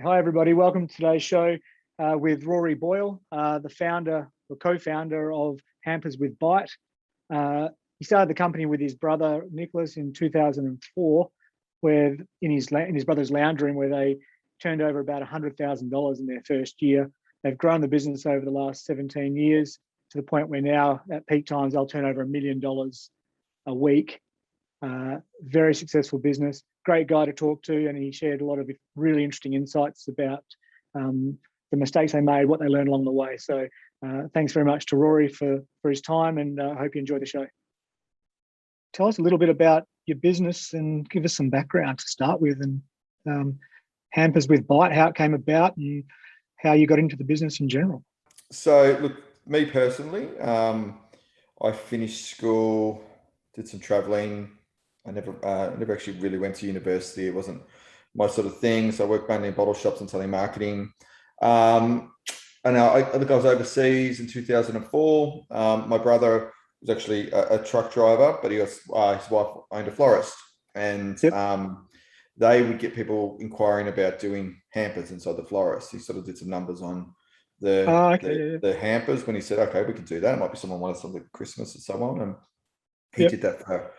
Hi, everybody. Welcome to today's show with Rory Boyle, the founder or co-founder of Hampers with Bite. He started the company with his brother Nicholas in 2004, where in his brother's lounge room, where they turned over about $100,000 in their first year. They've grown the business over the last 17 years to the point where now, at peak times, they'll turn over $1 million a week. Very successful business. Great guy to talk to, and he shared a lot of really interesting insights about the mistakes they made, what they learned along the way. So thanks very much to Rory for his time, and I hope you enjoy the show. Tell us a little bit about your business and give us some background to start with, and Hampers with Bite, how it came about and how you got into the business in general. So look, me personally, I finished school, did some traveling. I never actually really went to university. It wasn't my sort of thing. So I worked mainly in bottle shops and telemarketing. And I was overseas in 2004. My brother was actually a truck driver, but his wife owned a florist. And they would get people inquiring about doing hampers inside the florist. He sort of did some numbers on the hampers when he said, okay, we can do that. It might be someone wanted something for Christmas and so on. And he did that for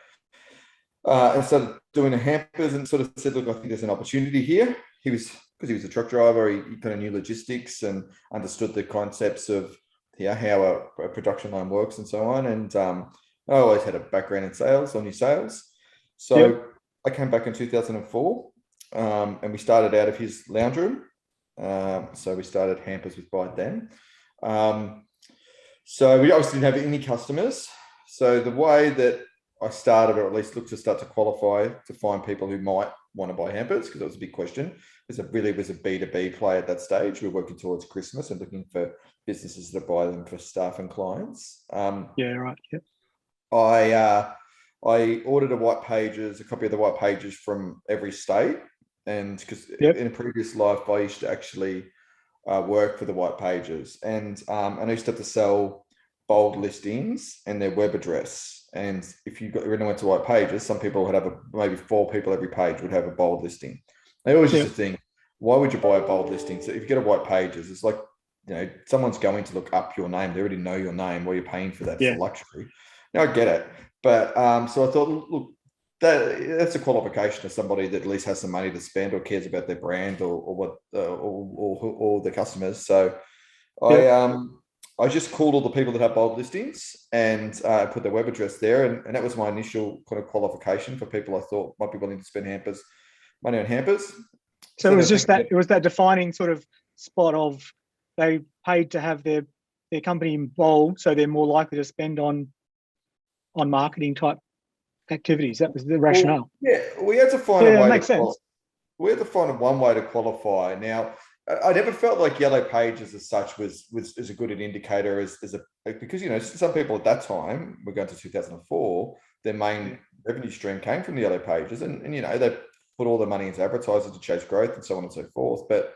and started doing the hampers and sort of said, look, I think there's an opportunity here. Because he was a truck driver, he kind of knew logistics and understood the concepts of how a production line works and so on. And I always had a background in sales, new sales. So I came back in 2004 and we started out of his lounge room. So we started Hampers with Bite then. So we obviously didn't have any customers. So the way that I started, or at least looked to start to qualify to find people who might want to buy hampers, because that was a big question. It really was a B2B play at that stage. We were working towards Christmas and looking for businesses to buy them for staff and clients. I ordered a copy of the white pages from every state. And because in a previous life, I used to actually work for the white pages. And I used to have to sell bold listings and their web address. And if you went to white pages, some people would have maybe 4 people every page would have a bold listing. They always used to think, why would you buy a bold listing? So if you get a white pages, it's like, someone's going to look up your name. They already know your name. What you're paying for that for luxury. Now I get it. But so I thought, look, that's a qualification of somebody that at least has some money to spend or cares about their brand or the customers. So I just called all the people that have bold listings and put their web address there. And that was my initial kind of qualification for people I thought might be willing to spend money on hampers. So it was just that, it was that defining sort of spot of they paid to have their company in bold, so they're more likely to spend on marketing type activities. That was the rationale. We had to find a way. It makes sense. We had to find one way to qualify. Now, I never felt like yellow pages as such was as a good an indicator because some people at that time, we're going to 2004, their main revenue stream came from the yellow pages, and they put all their money into advertising to chase growth and so on and so forth. But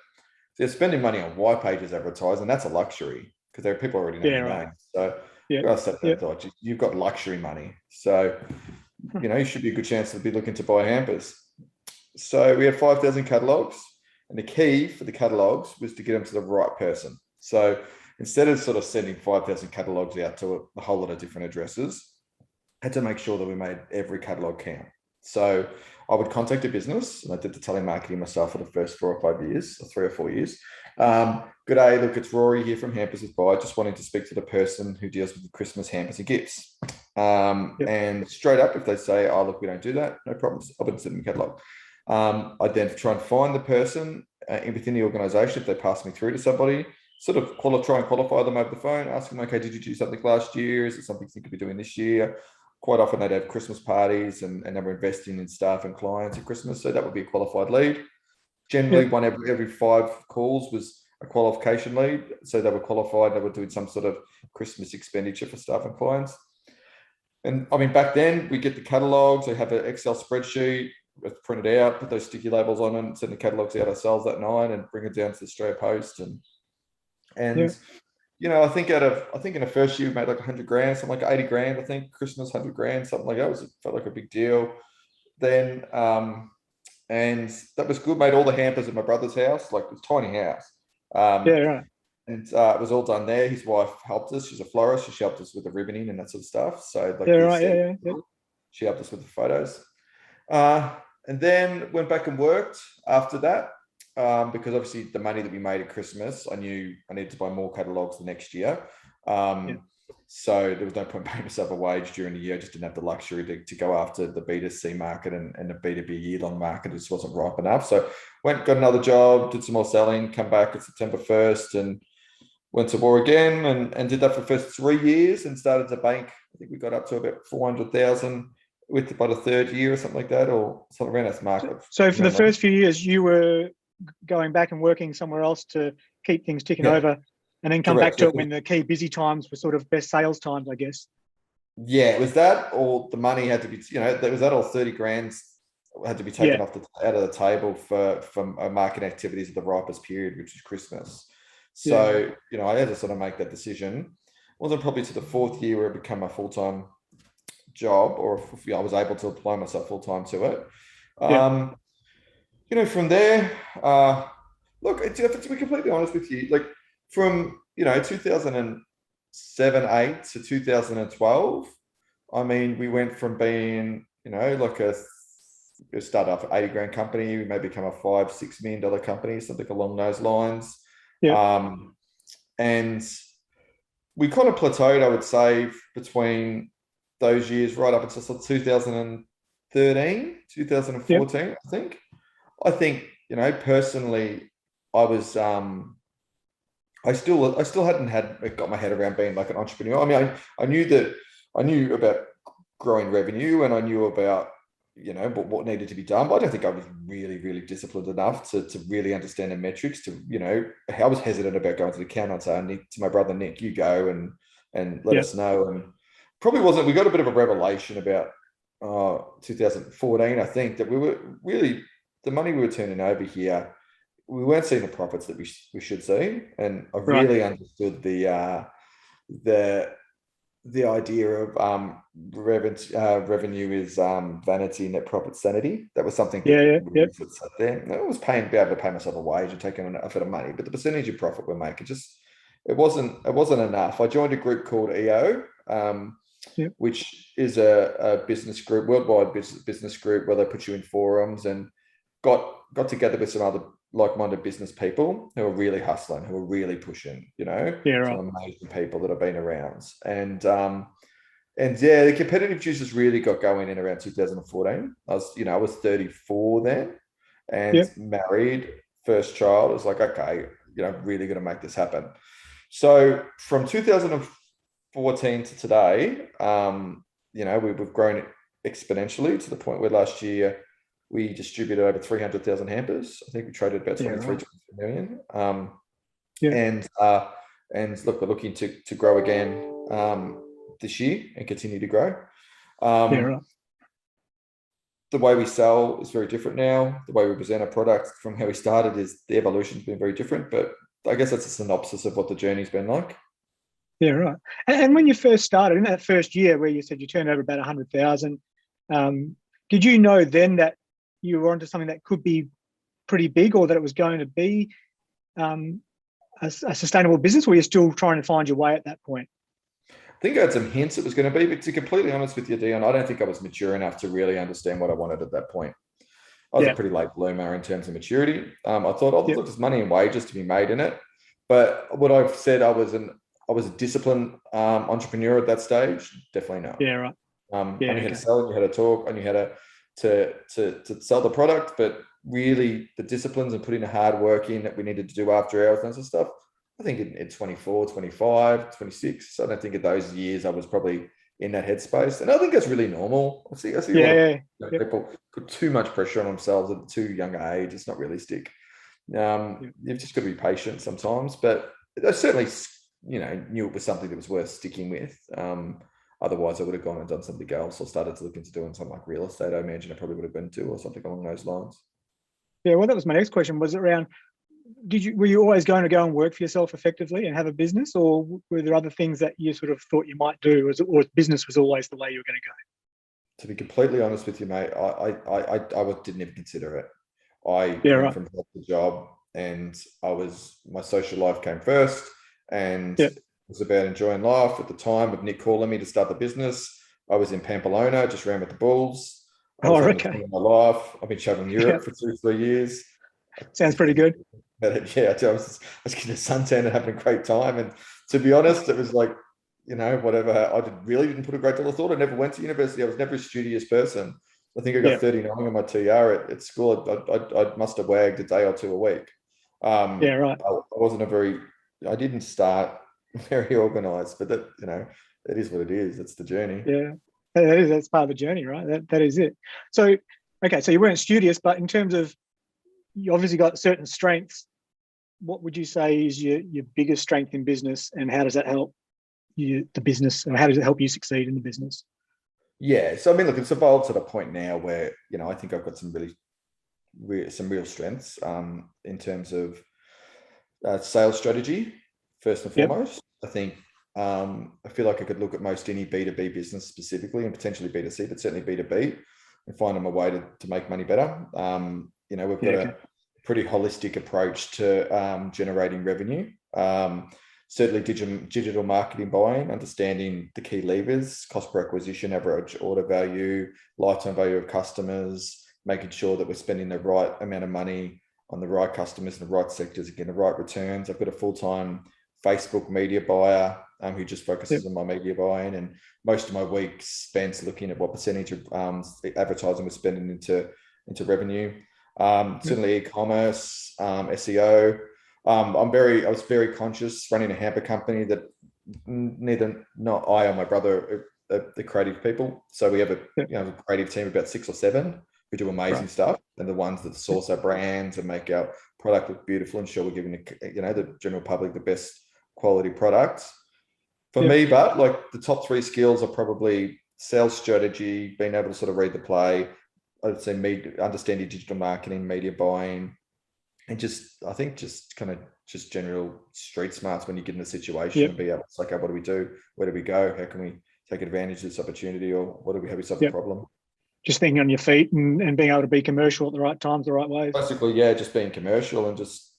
they're spending money on white pages advertising, and that's a luxury because there are people already know your name. So I said that you've got luxury money, so you should be a good chance to be looking to buy hampers. So we had 5,000 catalogs. And the key for the catalogs was to get them to the right person. So instead of sort of sending 5,000 catalogs out to a whole lot of different addresses, I had to make sure that we made every catalog count. So I would contact a business, and I did the telemarketing myself for the first 4 or 5 years, or 3 or 4 years. Good day, look, it's Rory here from Hampers with Bite. Just wanting to speak to the person who deals with the Christmas hampers and gifts. And straight up, if they say, oh, look, we don't do that, no problems. I wouldn't send them a catalog. I then try and find the person within the organization. If they pass me through to somebody, sort of try and qualify them over the phone, ask them, okay, did you do something last year? Is it something you could be doing this year? Quite often they'd have Christmas parties and they were investing in staff and clients at Christmas. So that would be a qualified lead. Generally, one every 5 calls was a qualification lead. So they were qualified. They were doing some sort of Christmas expenditure for staff and clients. And I mean, back then we get the catalogs. I have an Excel spreadsheet. Print it out, put those sticky labels on them, send the catalogs out ourselves that night, and bring it down to the Australia Post. And I think in the first year we made like 100 grand, something like 80 grand. I think Christmas 100 grand, something like that. Felt like a big deal. Then and that was good. Made all the hampers at my brother's house, like this tiny house. Yeah, right. And it was all done there. His wife helped us. She's a florist. She helped us with the ribboning and that sort of stuff. So like Yeah, right. Yeah. she helped us with the photos. And then went back and worked after that, because obviously the money that we made at Christmas, I knew I needed to buy more catalogs the next year. So there was no point paying myself a wage during the year. I just didn't have the luxury to go after the B2C market and the B2B year-long market. It just wasn't ripe enough. So got another job, did some more selling, come back at September 1st and went to war again and did that for the first 3 years and started to bank. I think we got up to about 400,000 with about a third year or something like that, or something around that market. So for the first few years, you were going back and working somewhere else to keep things ticking over, and then come back to it when the key busy times were sort of best sales times, I guess. Yeah, it was that, or the money had to be, there was that, or 30 grand had to be taken out of the table for marketing activities at the ripest period, which is Christmas. So, I had to sort of make that decision. It wasn't probably to the fourth year where it became a full-time job, or I was able to apply myself full-time to it. From there, look, to be completely honest with you, like from 2007, 8 to 2012, I mean, we went from being like a startup 80 grand company, we may become a $5-6 million company, something along those lines. And we kind of plateaued, I would say, between those years right up until 2013, 2014, I think, personally, I was, I still hadn't got my head around being like an entrepreneur. I mean, I knew about growing revenue, and I knew about, what needed to be done, but I don't think I was really, really disciplined enough to really understand the metrics I was hesitant about going to the accountant and saying to my brother, Nick, you go and let us know. And probably wasn't, we got a bit of a revelation about 2014, I think, that we were really, the money we were turning over here, we weren't seeing the profits that we should see. And I really understood the idea of revenue is vanity, net profit sanity. That was something that sat there. I was be able to pay myself a wage and taking a bit of money, but the percentage of profit we're making it wasn't enough. I joined a group called EO, which is a business group, worldwide business group, where they put you in forums, and got together with some other like-minded business people who are really hustling, who are really pushing, some amazing people that have been around. And the competitive juices really got going in around 2014. I was 34 then, and married, first child. I was like, okay, really going to make this happen. So from 2014 to today, we've grown exponentially to the point where last year we distributed over 300,000 hampers. I think we traded about 23 million. And look, we're looking to grow again this year and continue to grow. The way we sell is very different now. The way we present our product from how we started, is the evolution's been very different. But I guess that's a synopsis of what the journey's been like. Yeah, right. And when you first started, in that first year where you said you turned over about 100,000, did you know then that you were onto something that could be pretty big, or that it was going to be a sustainable business, or you're still trying to find your way at that point? I think I had some hints it was going to be, but to be completely honest with you, Dion, I don't think I was mature enough to really understand what I wanted at that point. I was a pretty late bloomer in terms of maturity. I thought, look, there's money and wages to be made in it. But what I've said, I was a disciplined entrepreneur at that stage. Definitely not. Yeah, right. I knew how to sell, I knew how to talk, I knew how to sell the product, but really the disciplines and putting the hard work in that we needed to do after hours and that sort of stuff, I think at 24, 25, 26, I don't think at those years I was probably in that headspace. And I think that's really normal. I see a lot of people put too much pressure on themselves at a too young age. It's not realistic. You've just got to be patient sometimes, but I certainly, knew it was something that was worth sticking with. Otherwise I would have gone and done something else, or started to look into doing something like real estate. I imagine I probably would have been too, or something along those lines. Yeah, well, that was my next question. Was it around, were you always going to go and work for yourself effectively and have a business, or were there other things that you sort of thought you might do, or business was always the way you were going to go? To be completely honest with you, mate, I didn't even consider it. I Yeah, went right. from job to job, and my social life came first, and Yeah. it was about enjoying life. At the time of Nick calling me to start the business, I was in Pamplona, just ran with the Bulls. I Oh, was having the time okay. of my life. I've been traveling Yeah. Europe for 2 3 years. Sounds pretty good. But yeah, I was getting a suntan and having a great time. And to be honest, it was like, whatever. Really didn't put a great deal of thought. I never went to university. I was never a studious person. I think I got Yeah. 39 on my TR at school. I must have wagged a day or two a week. Yeah, right. I wasn't I didn't start very organized, but it is what it is. It's the journey. Yeah. That's part of the journey, right? That is it. So, okay, so you weren't studious, but in terms of, you obviously got certain strengths. What would you say is your biggest strength in business, and how does that help the business, and how does it help you succeed in the business? Yeah. So, I mean, look, it's evolved to the point now where, I think I've got some some real strengths in terms of sales strategy, first and Yep. foremost. I think I feel like I could look at most any B2B business specifically, and potentially B2C, but certainly B2B, and find them a way to make money better. We've Yeah. got Okay. a pretty holistic approach to generating revenue. Certainly digital marketing buying, understanding the key levers, cost per acquisition, average order value, lifetime value of customers, making sure that we're spending the right amount of money on the right customers in the right sectors, again, the right returns. I've got a full-time Facebook media buyer who just Yep. focuses on my media buying, and most of my weeks spent looking at what percentage of advertising we're spending into revenue. Certainly e-commerce, SEO. I was very conscious running a hamper company that not I or my brother are the creative people. So we have Yep. a creative team of about 6 or 7 who do amazing Right. stuff, and the ones that Yep. source our brands and make our product look beautiful and sure we're giving the general public the best quality products. For Yep. me, but like the top 3 skills are probably sales strategy, being able to sort of read the play. I'd say understanding digital marketing, media buying, and I think just kind of just general street smarts when you get in a situation, Yep. and be able to say, okay, what do we do? Where do we go? How can we take advantage of this opportunity, or how we solve the Yep. problem? Just thinking on your feet and being able to be commercial at the right times, the right ways. Basically, yeah, just being commercial and just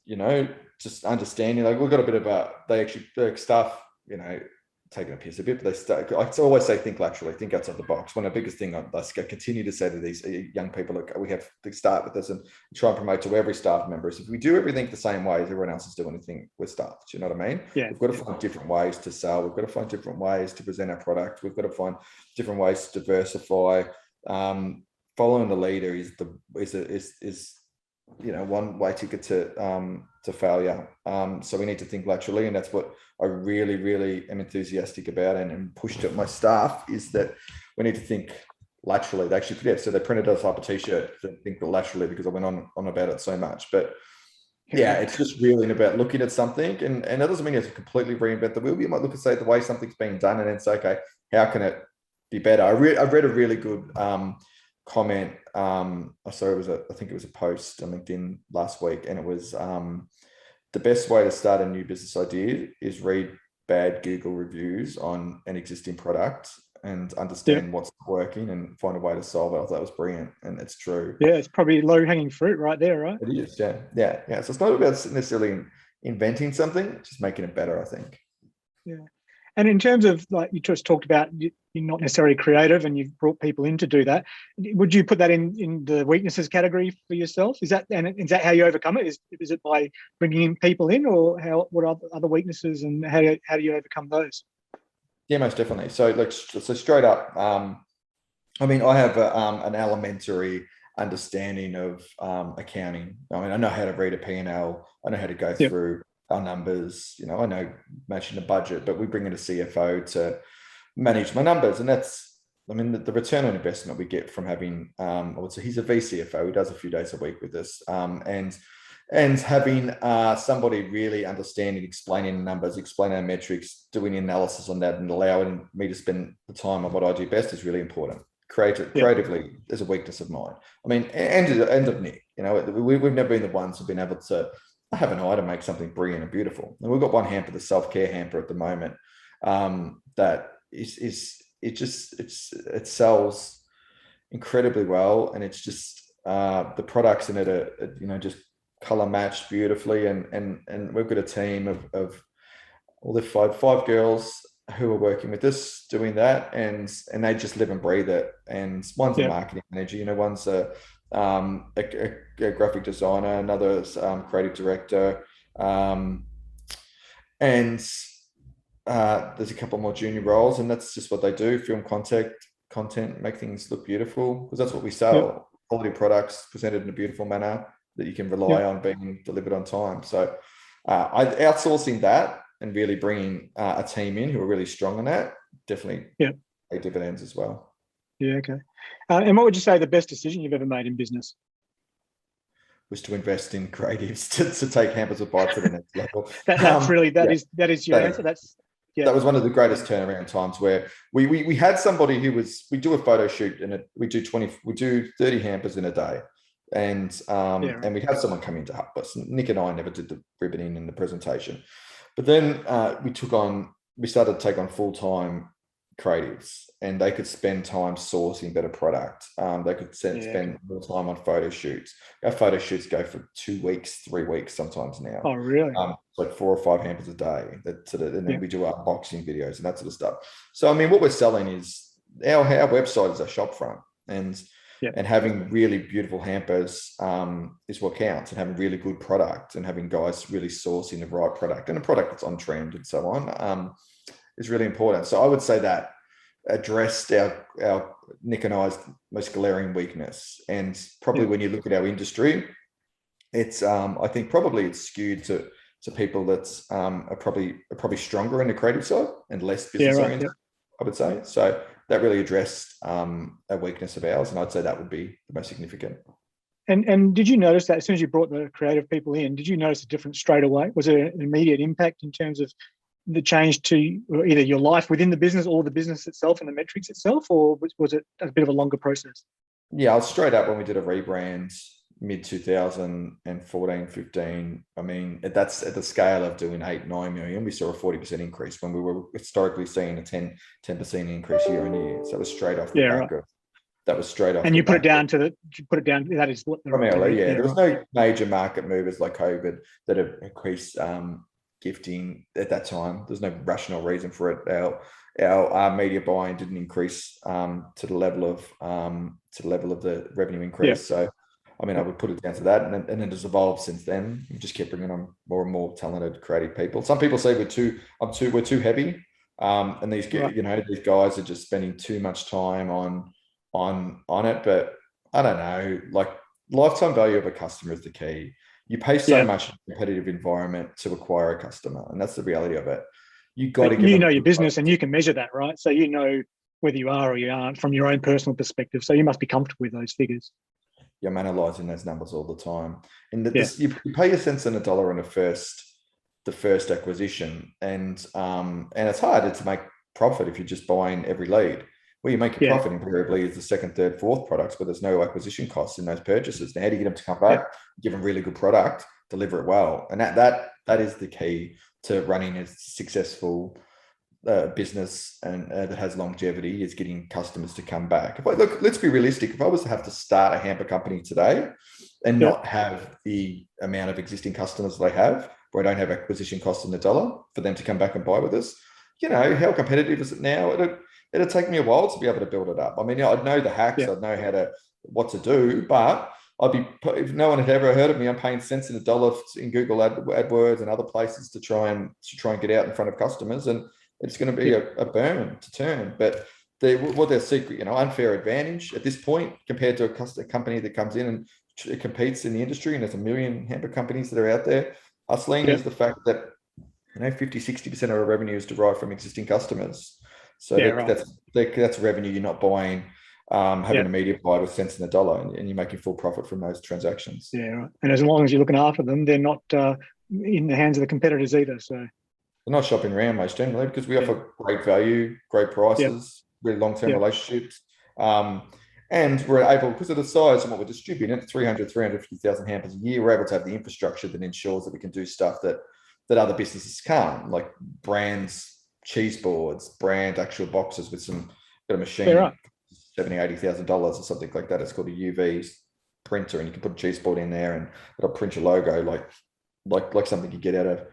understanding. Like we've got a bit of they actually like stuff, taking a piss a bit, but I always say think laterally, think outside the box. One of the biggest thing I continue to say to these young people, look, we have to start with this and try and promote to every staff member is if we do everything the same way as everyone else is doing anything, we're stuffed. Do you know what I mean? Yeah. We've got to find different ways to sell. We've got to find different ways to present our product. We've got to find different ways to diversify. Following the leader is one way ticket to failure. So we need to think laterally, and that's what I really, really am enthusiastic about and pushed at my staff is that we need to think laterally. They actually, so they printed us up a t-shirt to think laterally because I went on about it so much. But yeah, it's just really about looking at something, and that doesn't mean you have to completely reinvent the wheel. You might look and say the way something's being done, and then say, okay, how can it be better? I've read a really good comment. I think it was a post on LinkedIn last week, and it was the best way to start a new business idea is read bad Google reviews on an existing product and understand Yep. what's working and find a way to solve it. I thought that was brilliant, and it's true. Yeah. It's probably low hanging fruit right there, right? It is, yeah. So it's not about necessarily inventing something, just making it better, I think. Yeah. And in terms of, like, you just talked about you're not necessarily creative and you've brought people in to do that. Would you put that in the weaknesses category for yourself? Is that how you overcome it? Is it by bringing in people in, or what are other weaknesses, and how do you overcome those? Yeah, most definitely. So straight up, I mean, I have an elementary understanding of accounting. I mean, I know how to read a P&L. I know how to go Yep. through our numbers. I know matching the budget, but we bring in a CFO to manage my numbers, and the return on investment we get from having, I would say he's a VCFO. He does a few days a week with us, and having somebody really understanding, explaining the numbers, explaining our metrics, doing analysis on that, and allowing me to spend the time on what I do best is really important. Yep. Creatively is a weakness of mine. I mean, and of Nick. We've never been the ones who've been able to have an eye to make something brilliant and beautiful. And we've got one hamper, the self-care hamper at the moment, that it sells incredibly well, and it's just The products in it are just color matched beautifully, and we've got a team of all the five girls who are working with us doing that, and they just live and breathe it. And one's a Yeah. marketing manager, one's a graphic designer, another's creative director, and there's a couple more junior roles, and that's just what they do: film content, make things look beautiful, because that's what we Yeah. sell: quality products presented in a beautiful manner that you can rely Yeah. on being delivered on time. So I outsourcing that and really bringing a team in who are really strong on that definitely Yeah. pay dividends as well. Yeah. Okay. And what would you say the best decision you've ever made in business? Was to invest in creatives to take Hampers with Bite to the next level. That's really Yeah, that is your answer. That's that was one of the greatest Yeah. turnaround times, where we had somebody who we do a photo shoot, and we do 30 hampers in a day. And Yeah. Right. and we had someone come in to help us. Nick and I never did the ribboning and the presentation. But then we started to take on full-time creatives, and they could spend time sourcing better product. They could spend more time on photo shoots. Our photo shoots go for 2 weeks, 3 weeks sometimes now. Oh, really? It's like 4 or 5 hampers a day. And then Yeah. we do unboxing videos and that sort of stuff. So I mean, what we're selling is our website is our shop front, and Yeah. having really beautiful hampers is what counts, and having really good product, and having guys really sourcing the right product, and a product that's on trend and so on, is really important. So I would say that addressed our Nick and I's most glaring weakness. And probably when you look at our industry, it's I think probably it's skewed to people that's are probably stronger in the creative side and less business oriented. I would say. So that really addressed a weakness of ours, and I'd say that would be the most significant. And did you notice that as soon as you brought the creative people in, did you notice a difference straight away? Was there an immediate impact in terms of the change to either your life within the business or the business itself and the metrics itself, or was it a bit of a longer process? Yeah, I was straight up when we did a rebrand mid 2014, 15. I mean, that's at the scale of doing 8-9 million. We saw a 40% increase when we were historically seeing a 10% increase year on year. So it was straight off the back of that. Was straight off. And you put it down that is what primarily, yeah. There was no major market movers like COVID that have increased gifting at that time. There's no rational reason for it. Our media buying didn't increase to the level of the revenue increase. So I mean, I would put it down to that, and then it has evolved since then. We just kept bringing on more and more talented, creative people. Some people say we're too heavy, and these these guys are just spending too much time on it. But I don't know, like, lifetime value of a customer is the key. You pay so much in a competitive environment to acquire a customer, and that's the reality of it. You got to give them your business, and you can measure that, right? So you know whether you are or you aren't from your own personal perspective. So you must be comfortable with those figures. I'm analysing those numbers all the time, and you pay a cents on a dollar on the first acquisition, and it's harder to make profit if you're just buying every lead. Where you make your profit invariably is the second, third, fourth products, where there's no acquisition costs in those purchases. Now, how do you get them to come back? Give them really good product, deliver it well, and that is the key to running a successful business and that has longevity, is getting customers to come back. Look, let's be realistic. If I was to have to start a hamper company today and not have the amount of existing customers that I have, where I don't have acquisition costs in the dollar for them to come back and buy with us, how competitive is it now? It'll take me a while to be able to build it up. I mean, I'd know the hacks, I'd know what to do, but if no one had ever heard of me, I'm paying cents in the dollar in Google AdWords and other places to try and get out in front of customers, and it's going to be a burn to turn. But their secret, unfair advantage at this point compared to a company that comes in and competes in the industry, and there's a million hamper companies that are out there hustling, is the fact that 50-60% of our revenue is derived from existing customers. So that's revenue you're not buying, having a media buy with cents in the dollar, and you're making full profit from those transactions. Yeah, right. And as long as you're looking after them, they're not in the hands of the competitors either. So they're not shopping around most generally, because we offer great value, great prices, really long-term relationships. And we're able, because of the size and what we're distributing, at 350,000 hampers a year, we're able to have the infrastructure that ensures that we can do stuff that other businesses can't, like brands, cheese boards, brand actual boxes with got a machine, $70,000-$80,000 or something like that. It's called a UV printer, and you can put a cheese board in there, and it'll print your logo like something you get out of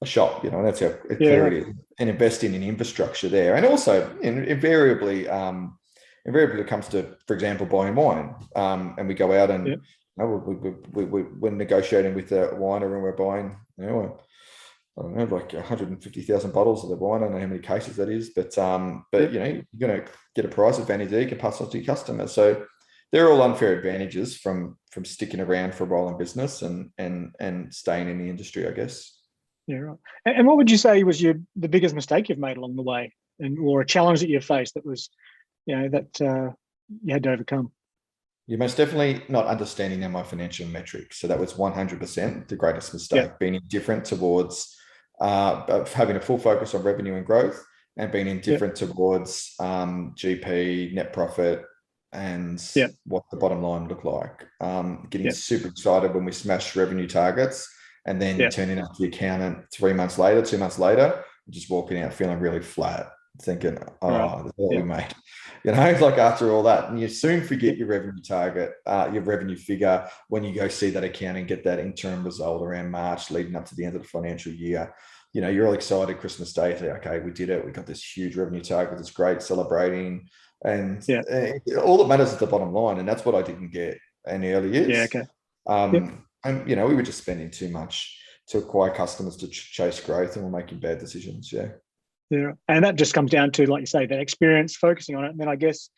a shop, and that's how clear it is. And investing in infrastructure there, and also invariably it comes to, for example, buying wine, and we go out and we're negotiating with a winery, and we're buying, I don't know, like 150,000 bottles of the wine. I don't know how many cases that is, but you're going to get a price advantage there. You can pass on to your customers. So they're all unfair advantages from sticking around for a while in business and staying in the industry, I guess. Yeah, right. And what would you say was the biggest mistake you've made along the way, or a challenge that you faced that was, that you had to overcome? You're most definitely not understanding my financial metrics. So that was 100% the greatest mistake, being indifferent towards having a full focus on revenue and growth, and being indifferent towards GP, net profit, and what the bottom line looked like. Getting super excited when we smashed revenue targets, and then turning up to the accountant 2 months later, just walking out feeling really flat, thinking, that's what we made. Like after all that, and you soon forget your revenue target, your revenue figure, when you go see that account and get that interim result around March leading up to the end of the financial year. You're all excited Christmas Day, okay, we did it. We got this huge revenue target. It's great, celebrating. And all that matters is the bottom line. And that's what I didn't get in the early years. Yeah, okay. And, we were just spending too much to acquire customers to chase growth, and we're making bad decisions. Yeah. And that just comes down to, like you say, that experience, focusing on it. And then I guess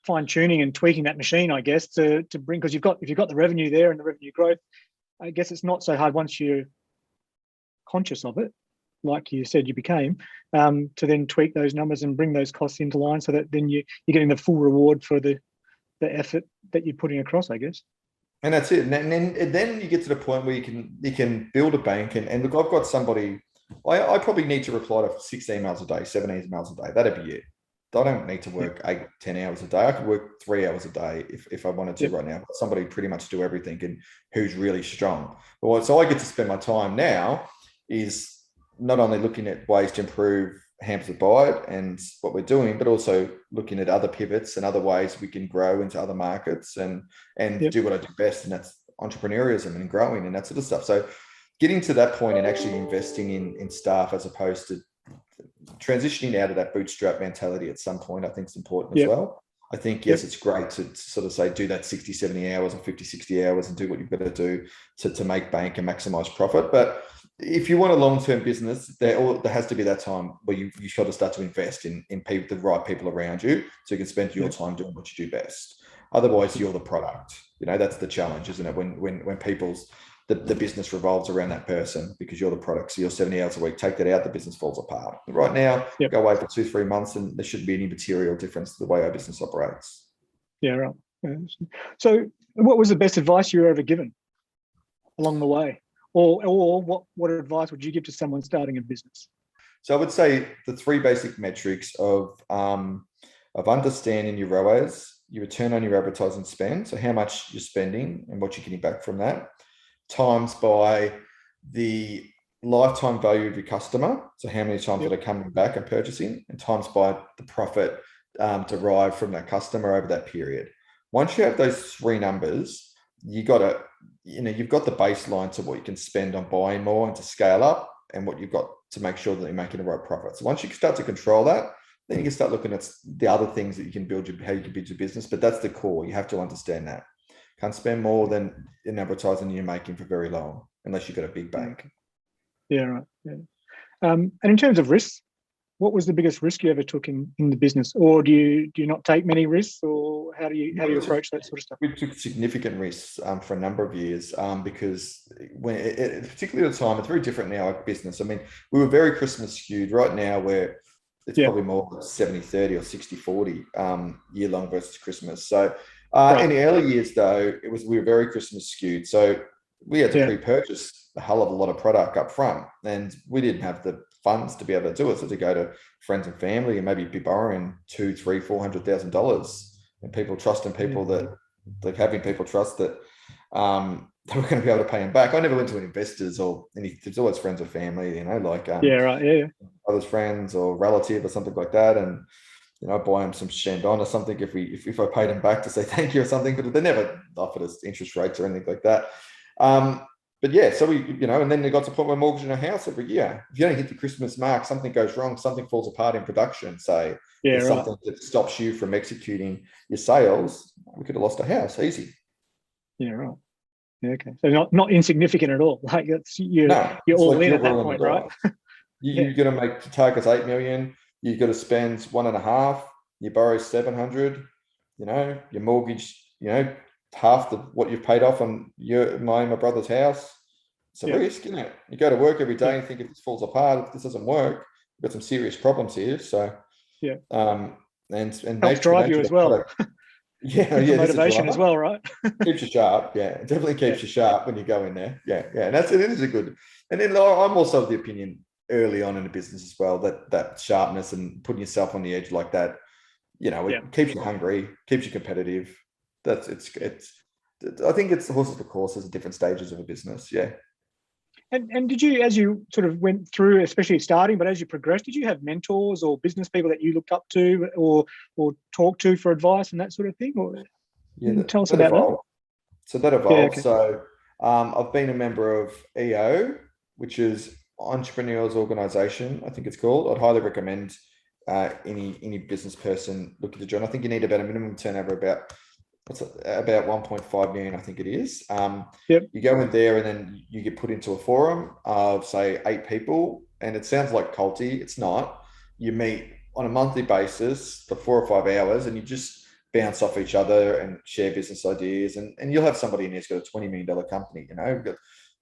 fine tuning and tweaking that machine, I guess, to bring, because if you've got the revenue there and the revenue growth, I guess it's not so hard once you're conscious of it, like you said you became, to then tweak those numbers and bring those costs into line, so that then you're getting the full reward for the effort that you're putting across, I guess. And that's it. And then you get to the point where you can build a bank. And look, I've got somebody, I probably need to reply to 6 emails a day, 7 emails a day. That'd be it. I don't need to work 8, 10 hours a day. I could work 3 hours a day if I wanted to right now. But somebody pretty much do everything, and who's really strong. But so I get to spend my time now is not only looking at ways to improve Hampers with Byte and what we're doing, but also looking at other pivots and other ways we can grow into other markets and do what I do best, and that's entrepreneurism and growing and that sort of stuff. So getting to that point and actually investing in staff, as opposed to transitioning out of that bootstrap mentality at some point, I think is important as well. I think, yes, it's great to sort of say, do that 60, 70 hours or 50, 60 hours and do what you've got to do to make bank and maximize profit. But if you want a long-term business, there has to be that time where you've got to start to invest in people, the right people around you, so you can spend your time doing what you do best. Otherwise, you're the product. That's the challenge, isn't it? When the business revolves around that person, because you're the product. So you're 70 hours a week, take that out, the business falls apart. Right now, go away for 2-3 months, and there shouldn't be any material difference to the way our business operates. Yeah, right. So what was the best advice you were ever given along the way? Or what advice would you give to someone starting a business? So I would say the 3 basic metrics of understanding your ROAS, your return on your advertising spend, so how much you're spending and what you're getting back from that, times by the lifetime value of your customer, so how many times are they coming back and purchasing, and times by the profit derived from that customer over that period. Once you have those 3 numbers, you've got the baseline to what you can spend on buying more and to scale up, and what you've got to make sure that you're making the right profit. So once you start to control that, then you can start looking at the other things that you can build, how you can build your business. But that's the core. You have to understand that. Can't spend more than in advertising you're making for very long, unless you've got a big bank. Yeah, right. Yeah. And in terms of risks, what was the biggest risk you ever took in the business, or do you not take many risks, or how do you approach that sort of stuff? We took significant risks for a number of years because particularly at the time, it's very different now. Our business, I mean, we were very Christmas skewed. Right now, where it's probably more 70-30 or 60-40 year long versus Christmas. So in the early years, though, we were very Christmas skewed. So we had to pre-purchase a hell of a lot of product up front, and we didn't have the funds to be able to do it. So to go to friends and family and maybe be borrowing $200,000, $300,000, $400,000, and people trusting people that, like having people trust that they were going to be able to pay them back. I never went to an investors or there's always friends or family, like others, friends or relative or something like that. And I buy them some Shandon or something if I paid them back to say thank you or something, but they never offered us interest rates or anything like that. But yeah, so and then they got to the point where mortgaging a house every year. If you don't hit the Christmas mark, something goes wrong, something falls apart in production, say Yeah, there's right. something that stops you from executing your sales, we could have lost a house easy. Yeah, right. Yeah, okay. So not insignificant at all. Like you're No, it's all like in you're at that rolling point, the right? dice. Yeah. You're going to make targets 8 million. You've got to spend 1.5. You borrow 700. Your mortgage. Half what you've paid off on my brother's house. It's a Yeah. risk, isn't it? You go to work every day Yeah. and think if this falls apart, if this doesn't work, we've got some serious problems here. So, Yeah. And Helps drive you as well. yeah, Gives you this is a motivation as driver. well, right? Keeps you sharp. Yeah, it definitely keeps Yeah. you sharp when you go in there. Yeah, yeah, and it is a good. And then I'm also of the opinion early on in a business as well that sharpness and putting yourself on the edge like that, Yeah. it keeps you hungry, keeps you competitive. It's. I think it's horses for courses at different stages of a business. Yeah. And did you, as you sort of went through, especially starting, but as you progressed, did you have mentors or business people that you looked up to or talked to for advice and that sort of thing? Or Yeah, tell us that about that. evolved. So that Yeah. evolved. Okay. So I've been a member of EO, which is Entrepreneurs Organization, I think it's called. I'd highly recommend any business person looking to join. I think you need about a minimum turnover about 1.5 million, I think it is. Yep. You go in there and then you get put into a forum of say 8 people, and it sounds like culty. It's not. You meet on a monthly basis for 4 or 5 hours, and you just bounce off each other and share business ideas. And you'll have somebody in there's got a $20 million company. You've got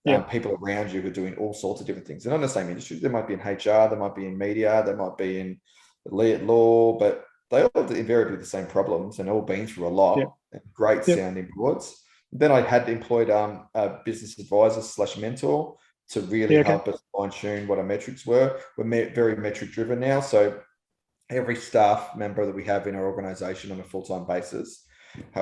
Yeah. people around you who are doing all sorts of different things. They're not in the same industry. They might be in HR, they might be in media, they might be in law, but they all have invariably the same problems and all been through a Yeah. lot. Great Yep. sounding boards. Then I had employed a business advisor / mentor to really Yeah. Okay. help us fine tune what our metrics were. We're very metric driven now. So every staff member that we have in our organization on a full-time basis,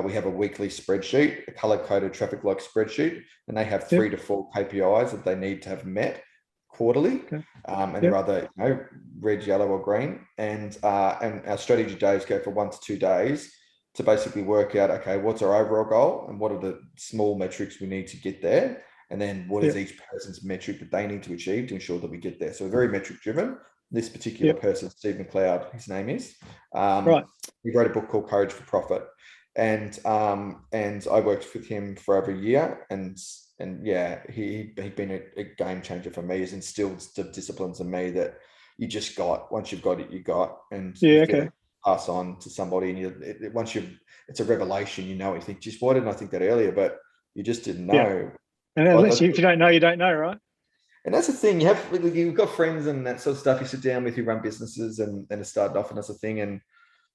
we have a weekly spreadsheet, a color-coded traffic light spreadsheet, and they have 3 to 4 KPIs that they need to have met quarterly. Okay. And Yep. they're either red, yellow, or green. And our strategy days go for 1 to 2 days to basically work out, okay, what's our overall goal and what are the small metrics we need to get there, and then what is Yep. each person's metric that they need to achieve to ensure that we get there. So we're very metric driven. This particular Yep. person, Steve McLeod, his name is. Right. He wrote a book called Courage for Profit, and I worked with him for over a year, and yeah, he'd been a game changer for me. He's instilled the disciplines in me that you just got. Once you've got it, you got, and Yeah. you feel Okay. like pass on to somebody, and it's a revelation. You think, just why didn't I think that earlier? But you just didn't Yeah. know. And unless if you don't know, you don't know, right? And that's the thing. You've got friends and that sort of stuff. You sit down with, who run businesses, and it started off, and that's the thing. And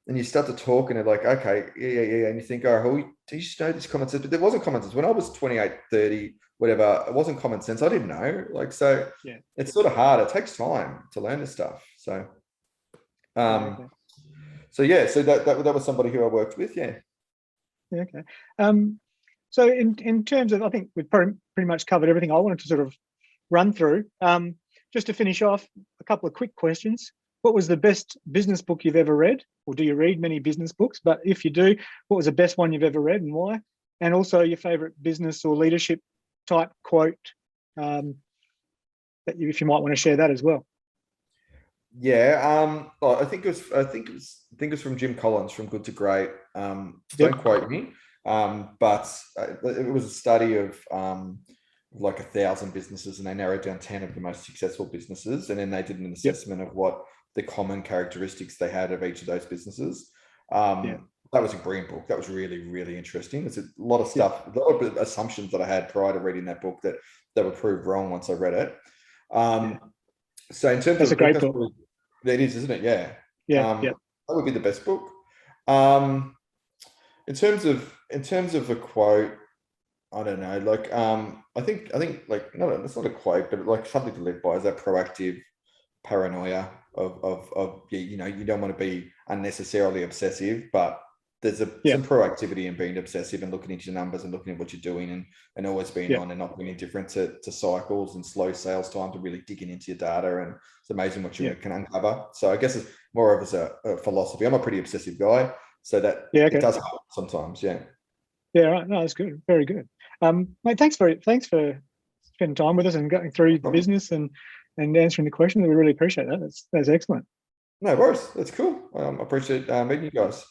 you start to talk, and they're like, okay, yeah. And you think, oh, do you know this common sense? But there wasn't common sense when I was 28, 30, whatever. It wasn't common sense. I didn't know. So Yeah. it's sort of hard. It takes time to learn this stuff. So, Okay. so yeah. So that was somebody who I worked with. Yeah. Yeah. Okay. So in terms of, I think we've pretty much covered everything I wanted to sort of run through. Just to finish off, a couple of quick questions. What was the best business book you've ever read? Or do you read many business books? But if you do, what was the best one you've ever read and why? And also your favorite business or leadership type quote if you might want to share that as well. Yeah. I think it was from Jim Collins, from Good to Great. Don't quote me. But it was a study of like 1,000 businesses, and they narrowed down 10 of the most successful businesses, and then they did an assessment of what the common characteristics they had of each of those businesses. That was a brilliant book. That was really, really interesting. There's a lot of stuff, a lot of assumptions that I had prior to reading that book that were proved wrong once I read it. So in terms that's of a great book. That is, isn't it? Yeah. Yeah. That would be the best book. In terms of a quote, I don't know. Like, I think like, no, it's not a quote, but like something to live by is that proactive paranoia of you don't want to be unnecessarily obsessive, but there's Yeah. some proactivity in being obsessive and looking into your numbers and looking at what you're doing and always being Yeah. on and not being indifferent to cycles and slow sales time, to really digging into your data. And it's amazing what you can uncover. So I guess it's more of as a philosophy. I'm a pretty obsessive guy, so that Okay. it does help sometimes. Yeah. Yeah, right. No, that's good. Very good. Mate, thanks for spending time with us and going through the business and answering the questions. We really appreciate that. That's excellent. No worries. That's cool. I appreciate meeting you guys.